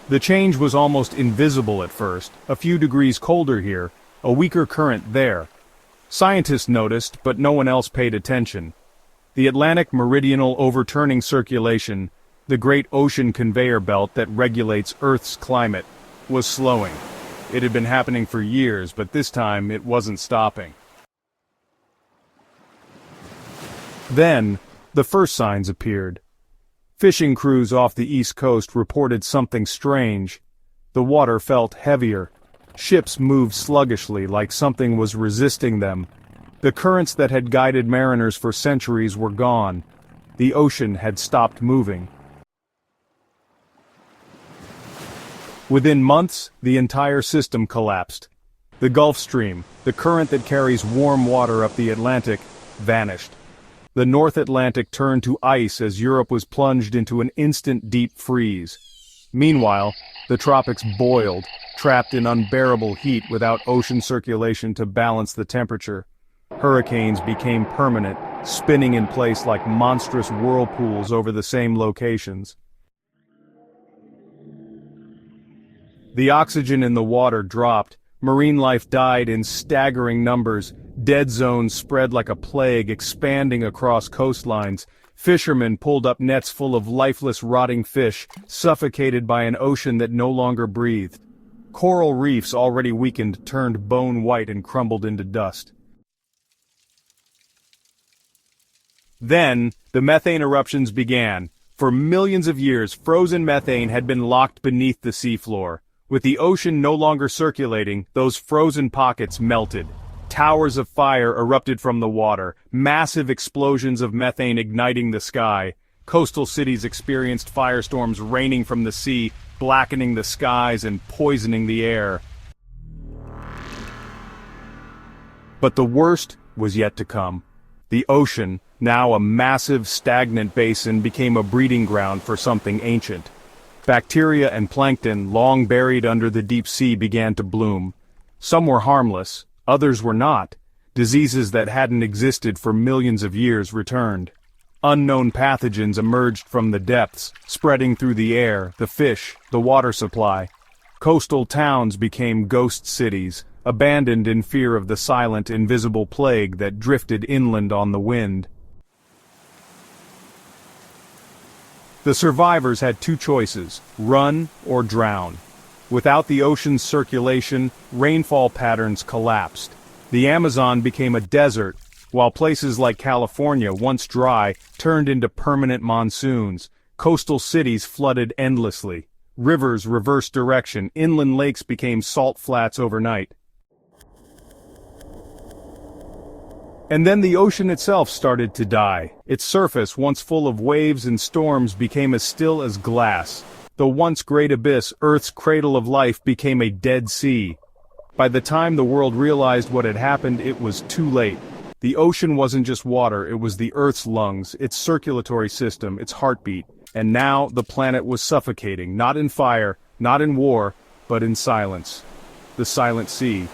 The change was almost invisible at first, a few degrees colder here, a weaker current there. Scientists noticed, but no one else paid attention. The Atlantic meridional overturning circulation, the great ocean conveyor belt that regulates Earth's climate, was slowing. It had been happening for years, but this time it wasn't stopping. Then, the first signs appeared. Fishing crews off the East Coast reported something strange. The water felt heavier. Ships moved sluggishly, like something was resisting them. The currents that had guided mariners for centuries were gone. The ocean had stopped moving. Within months, the entire system collapsed. The Gulf Stream, the current that carries warm water up the Atlantic, vanished. The North Atlantic turned to ice as Europe was plunged into an instant deep freeze. Meanwhile, the tropics boiled, trapped in unbearable heat without ocean circulation to balance the temperature. Hurricanes became permanent, spinning in place like monstrous whirlpools over the same locations. The oxygen in the water dropped, marine life died in staggering numbers, dead zones spread like a plague, expanding across coastlines. Fishermen pulled up nets full of lifeless, rotting fish, suffocated by an ocean that no longer breathed. Coral reefs already weakened turned bone white and crumbled into dust. Then, the methane eruptions began. For millions of years, frozen methane had been locked beneath the seafloor. With the ocean no longer circulating, those frozen pockets melted. Towers of fire erupted from the water, massive explosions of methane igniting the sky. Coastal cities experienced firestorms raining from the sea, blackening the skies and poisoning the air. But the worst was yet to come. The ocean, now a massive stagnant basin, became a breeding ground for something ancient. Bacteria and plankton, long buried under the deep sea, began to bloom. Some were harmless, others were not. Diseases that hadn't existed for millions of years returned. Unknown pathogens emerged from the depths, spreading through the air, the fish, the water supply. Coastal towns became ghost cities, abandoned in fear of the silent, invisible plague that drifted inland on the wind. The survivors had two choices: run or drown. Without the ocean's circulation, rainfall patterns collapsed. The Amazon became a desert, while places like California, once dry, turned into permanent monsoons. Coastal cities flooded endlessly. Rivers reversed direction. Inland lakes became salt flats overnight. And then the ocean itself started to die. Its surface, once full of waves and storms, became as still as glass. The once great abyss, Earth's cradle of life, became a dead sea. By the time the world realized what had happened, it was too late. The ocean wasn't just water, it was the Earth's lungs, its circulatory system, its heartbeat. And now the planet was suffocating, not in fire, not in war, but in silence. The silent sea.